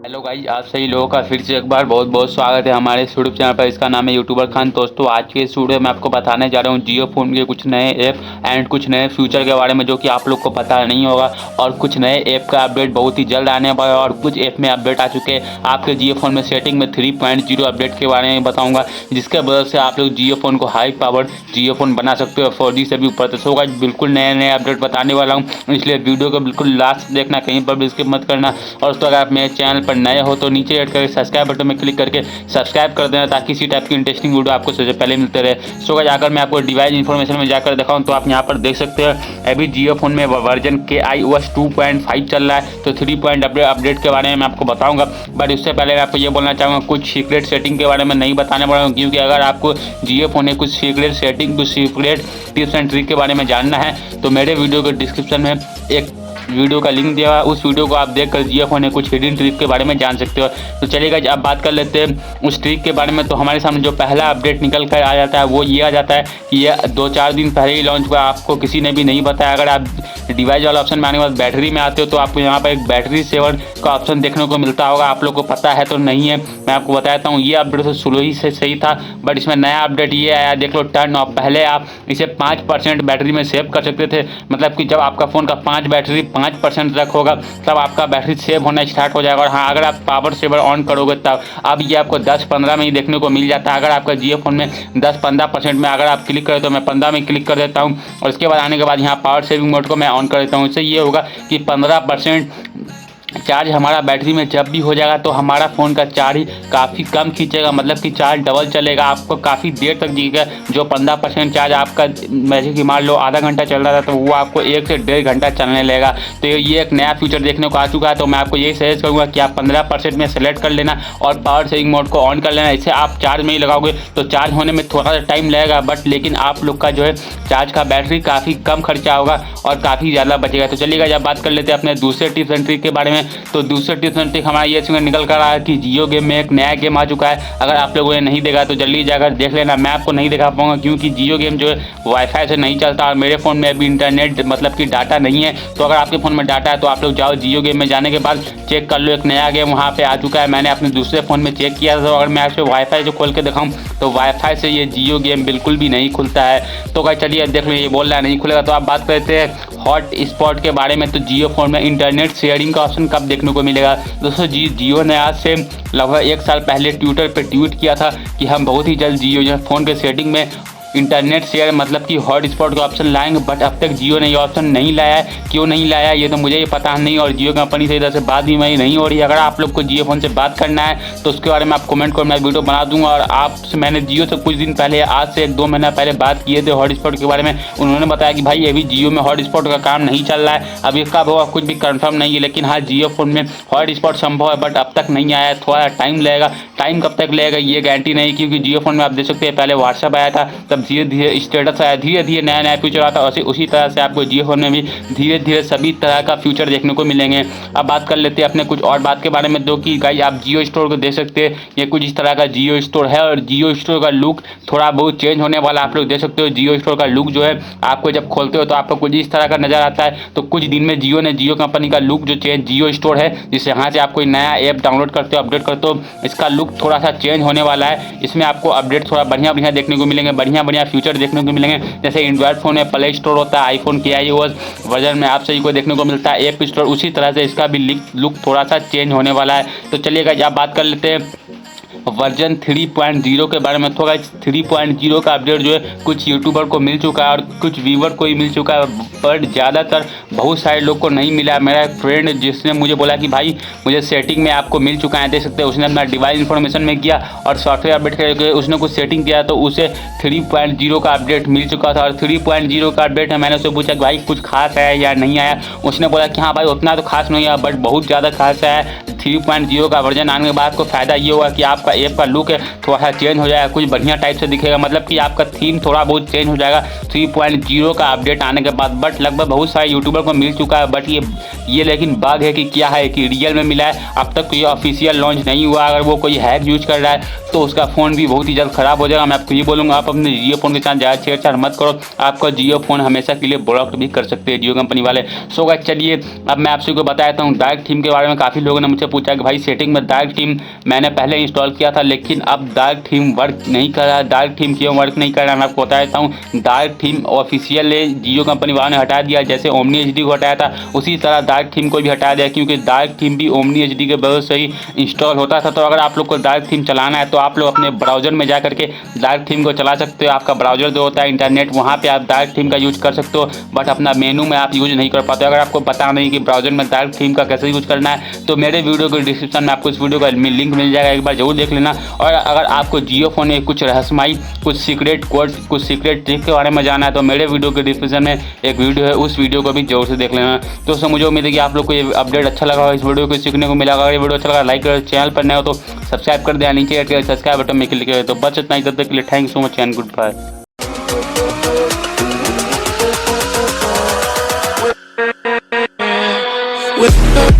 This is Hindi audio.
हेलो गाइज, आप सभी लोगों का फिर से एक बार बहुत बहुत स्वागत है हमारे इस यूट्यूब चैनल पर। इसका नाम है यूट्यूबर खान। दोस्तों, आज के इस वीडियो में आपको बताने जा रहा हूँ जियो फोन के कुछ नए ऐप एंड कुछ नए फ्यूचर के बारे में जो कि आप लोग को पता नहीं होगा। और कुछ नए ऐप का अपडेट बहुत ही जल्द आने वाला है और कुछ ऐप में अपडेट आ चुके हैं। आपके जियो फोन में सेटिंग में 3.0 अपडेट के बारे में बताऊँगा, जिसके वजह से आप लोग जियो फोन को हाई पावर जियो फोन बना सकते हो 4G से भी ऊपर। तो सो गाइज, बिल्कुल नए नए अपडेट बताने वाला हूँ, इसलिए वीडियो को बिल्कुल लास्ट देखना, कहीं पर भी स्किप मत करना। और उसके अगर आप मेरे चैनल पर नए हो तो नीचे ऐड करके सब्सक्राइब बटन में क्लिक करके सब्सक्राइब कर देना, ताकि इसी टाइप की इंटरेस्टिंग वीडियो आपको सबसे पहले मिलते रहे। सो गाइस, अगर मैं आपको डिवाइस इन्फॉर्मेशन में जाकर दिखाऊं तो आप यहाँ पर देख सकते हैं अभी जियो फोन में वर्जन KaiOS 2.5 चल रहा है। तो 3 अपडेट के बारे में मैं आपको बताऊंगा, बट उससे पहले मैं आपको ये बोलना चाहूँगा कुछ सीक्रेट सेटिंग के बारे में नहीं बताने वाला हूँ, क्योंकि अगर आपको जियो फोन में कुछ सीक्रेट सेटिंग, कुछ सीक्रेट टिप्स एंड ट्रिक के बारे में जानना है तो मेरे वीडियो के डिस्क्रिप्शन में एक वीडियो का लिंक दिया हुआ है, उस वीडियो को आप देखकर जियो फोन में कुछ हिडन ट्रिक के बारे में जान सकते हो। तो चलिएगा, अब बात कर लेते हैं उस ट्रिक के बारे में। तो हमारे सामने जो पहला अपडेट निकल कर आ जाता है वो ये आ जाता है कि ये 2-4 दिन पहले ही लॉन्च हुआ, आपको किसी ने भी नहीं बताया। अगर आप डिवाइस वाला ऑप्शन में आने के बाद बैटरी में आते हो तो आपको यहाँ पर एक बैटरी सेवर का ऑप्शन देखने को मिलता होगा। आप लोग को पता है तो नहीं है, मैं आपको बताता हूँ। ये अपडेट तो शुरू ही से सही था, बट इसमें नया अपडेट ये आया, देख लो, टर्न ऑफ। पहले आप इसे 5% बैटरी में सेव कर सकते थे, मतलब कि जब आपका फ़ोन का 5% तक होगा तब आपका बैटरी सेव होना स्टार्ट हो जाएगा। और हाँ, अगर आप पावर सेवर ऑन करोगे तब अब ये आपको 10-15 में ही देखने को मिल जाता है। अगर आपका जियो फोन में 10-15% में अगर आप क्लिक करें तो मैं 15 में क्लिक कर देता हूँ, और उसके बाद आने के बाद यहाँ पावर सेविंग मोड को मैं ऑन कर देता हूँ। इससे ये होगा कि 15% चार्ज हमारा बैटरी में जब भी हो जाएगा तो हमारा फ़ोन का चार्ज काफ़ी कम खींचेगा, मतलब कि चार्ज डबल चलेगा, आपको काफ़ी देर तक दिखेगा। जो 15% चार्ज आपका, जैसे कि मान लो आधा घंटा चल रहा था, तो वो आपको 1 से 1.5 घंटा चलने लगेगा। तो ये एक नया फीचर देखने को आ चुका है। तो मैं आपको यही सजेस्ट करूँगा कि आप 15% में सेलेक्ट कर लेना और पावर सेविंग मोड को ऑन कर लेना। इससे आप चार्ज में ही लगाओगे तो चार्ज होने में थोड़ा सा टाइम लगेगा, बट लेकिन आप लोग का जो है चार्ज का बैटरी काफ़ी कम खर्चा होगा और काफ़ी ज़्यादा बचेगा। तो चलिएगा, जब बात कर लेते हैं अपने दूसरे टिप्स एंड ट्रिक के बारे में। तो दूसरे टिप्स एंड ट्रिक हमारा ये निकल कर रहा है कि जियो गेम में एक नया गेम आ चुका है। अगर आप लोगों ने नहीं देखा तो जल्दी जाकर देख लेना। मैं आपको नहीं दिखा पाऊंगा क्योंकि जियो गेम जो है वाईफाई से नहीं चलता और मेरे फ़ोन में अभी इंटरनेट, मतलब कि डाटा नहीं है। तो अगर आपके फ़ोन में डाटा है तो आप लोग जाओ जियो गेम में, जाने के बाद चेक कर लो, एक नया गेम वहाँ पर आ चुका है। मैंने अपने दूसरे फ़ोन में चेक किया था, तो अगर मैं आपसे वाईफाई जो खोल के दिखाऊँ तो वाईफाई से ये जियो गेम बिल्कुल भी नहीं खुलता है। तो भाई चलिए देख लो, ये बोल रहा है नहीं खुलेगा। तो आप बात करते हैं हॉट स्पॉट के बारे में। तो जियो फोन में इंटरनेट शेयरिंग का ऑप्शन कब देखने को मिलेगा? दोस्तों, जियो ने आज से लगभग 1 साल पहले ट्विटर पे ट्वीट किया था कि हम बहुत ही जल्द जियो फ़ोन के सेटिंग में इंटरनेट शेयर, मतलब कि हॉट स्पॉट का ऑप्शन लाएंगे। बट अब तक जियो ने ये ऑप्शन नहीं लाया है। क्यों नहीं लाया ये तो मुझे ये पता नहीं, और जियो कंपनी से इधर से बात भी मेरी नहीं हो रही है। अगर आप लोग को जियो फोन से बात करना है तो उसके बारे में आप कमेंट करो, मैं वीडियो बना दूंगा। और आपसे मैंने जियो से कुछ दिन पहले, आज से 1-2 महीना पहले बात किए थे हॉट स्पॉट के बारे में। उन्होंने बताया कि भाई अभी जियो में हॉट स्पॉट का काम नहीं चल रहा है, अभी कब होगा कुछ भी कंफर्म नहीं है। लेकिन हाँ, जियो फोन में हॉट स्पॉट संभव है, बट अब तक नहीं आया है, थोड़ा टाइम लगेगा। टाइम कब तक लगेगा ये गारंटी नहीं, क्योंकि जियो फोन में आप देख सकते हैं पहले व्हाट्सअप आया था, तब धीरे धीरे स्टेटस आया, धीरे धीरे नया नया फीचर आता है। उसी तरह से आपको जियो फोन में भी धीरे धीरे सभी तरह का फीचर देखने को मिलेंगे। अब बात कर लेते हैं अपने कुछ और बात के बारे में, जो कि गाइस आप जियो स्टोर को देख सकते हैं। ये कुछ इस तरह का जियो स्टोर है, और जियो स्टोर का लुक थोड़ा बहुत चेंज होने वाला आप लोग देख सकते हो। जियो स्टोर का लुक जो है आपको जब खोलते हो तो आपको कुछ इस तरह का नजर आता है। तो कुछ दिन में जियो ने, जियो कंपनी का लुक जो चेंज, जियो स्टोर है जिससे यहाँ से आप कोई नया ऐप डाउनलोड करते हो, अपडेट करते हो, इसका लुक थोड़ा सा चेंज होने वाला है। इसमें आपको अपडेट थोड़ा बढ़िया देखने को मिलेंगे, बढ़िया फीचर देखने को मिलेंगे। जैसे एंड्रॉयड फोन में प्ले स्टोर होता है, आईफोन के iOS वर्जन में आप सही को देखने को मिलता है ऐप स्टोर, उसी तरह से इसका भी लुक थोड़ा सा चेंज होने वाला है। तो चलिएगा, आप बात कर लेते हैं वर्जन 3.0 के बारे में। थोड़ा 3.0 का अपडेट जो है कुछ यूट्यूबर को मिल चुका है और कुछ व्यूवर को ही मिल चुका है, पर ज़्यादातर बहुत सारे लोग को नहीं मिला। मेरा एक फ्रेंड जिसने मुझे बोला कि भाई मुझे सेटिंग में आपको मिल चुका है, देख सकते हैं, उसने अपना डिवाइस इन्फॉर्मेशन में किया और सॉफ्टवेयर अपडेट करके उसने कुछ सेटिंग किया तो उसे 3.0 का अपडेट मिल चुका था। और 3.0 का अपडेट है, मैंने उससे पूछा कि भाई कुछ खास आया या नहीं आया। उसने बोला कि हाँ भाई उतना तो खास नहीं आया, बट बहुत ज़्यादा खास आया है। 3.0 का वर्जन आने के बाद को फ़ायदा ये होगा कि आपका ऐप का लुक है थोड़ा सा चेंज हो जाएगा, कुछ बढ़िया टाइप से दिखेगा, मतलब कि आपका थीम थोड़ा बहुत चेंज हो जाएगा 3.0 का अपडेट आने के बाद। बट लगभग बहुत सारे यूट्यूबर को मिल चुका है, बट ये लेकिन बग है कि क्या है कि रियल में मिला है, अब तक तो ये ऑफिशियल लॉन्च नहीं हुआ। अगर वो कोई हैक यूज कर रहा है तो उसका फ़ोन भी बहुत ही जल्द ख़राब हो जाएगा। मैं आपको ये बोलूँगा, आप अपने जियो फ़ोन के साथ ज़्यादा छेड़छाड़ मत करो, आपका जियो फ़ोन हमेशा के लिए ब्लॉक भी कर सकते हैं जियो कंपनी वाले। सो गाइस, चलिए अब मैं आपसे को बताता हूँ डार्क थीम के बारे में। काफ़ी लोगों ने मुझसे पूछा कि भाई सेटिंग में डार्क थीम मैंने पहले इंस्टॉल किया था लेकिन अब डार्क थीम वर्क नहीं कर रहा है। डार्क थीम क्यों वर्क नहीं कर रहा है मैं आपको बता देता हूँ। डार्क थीम ऑफिशियल जियो कंपनी वालों ने हटा दिया, जैसे ओमनी एचडी को हटाया था उसी तरह डार्क थीम को भी हटा दिया, क्योंकि डार्क थीम भी ओमनी एचडी के वजह से ही इंस्टॉल होता था। तो अगर आप लोग को डार्क थीम चलाना है तो आप लोग अपने ब्राउजर में जा करके डार्क थीम को चला सकते हो। आपका ब्राउजर जो होता है इंटरनेट, वहाँ पे आप डार्क थीम का यूज कर सकते हो, बट अपना मेनू में आप यूज नहीं कर पाते। अगर आपको पता नहीं कि ब्राउजर में डार्क थीम का कैसे यूज करना है तो मेरे वीडियो के डिस्क्रिप्शन में आपको इस वीडियो का लिंक मिल जाएगा, एक बार जरूर देख लेना। और अगर आपको जियो फोन में कुछ रहस्यमयी, कुछ सीक्रेट कोड, कुछ सीक्रेट ट्रिक के बारे में जाना है तो मेरे वीडियो के डिस्क्रिप्शन में एक वीडियो है, उस वीडियो को भी जरूर से देख लेना। दोस्तों मुझे उम्मीद है कि आप लोग को ये अपडेट अच्छा लगा होगा, इस वीडियो को सीखने को मिला। अगर ये वीडियो अच्छा लगा लाइक करो, चैनल पर नए हो तो सब्सक्राइब कर देना, नीचे सब्सक्राइब बटन में क्लिक करें। तो बस इतना ही, तब तक के लिए thank you so much and goodbye. with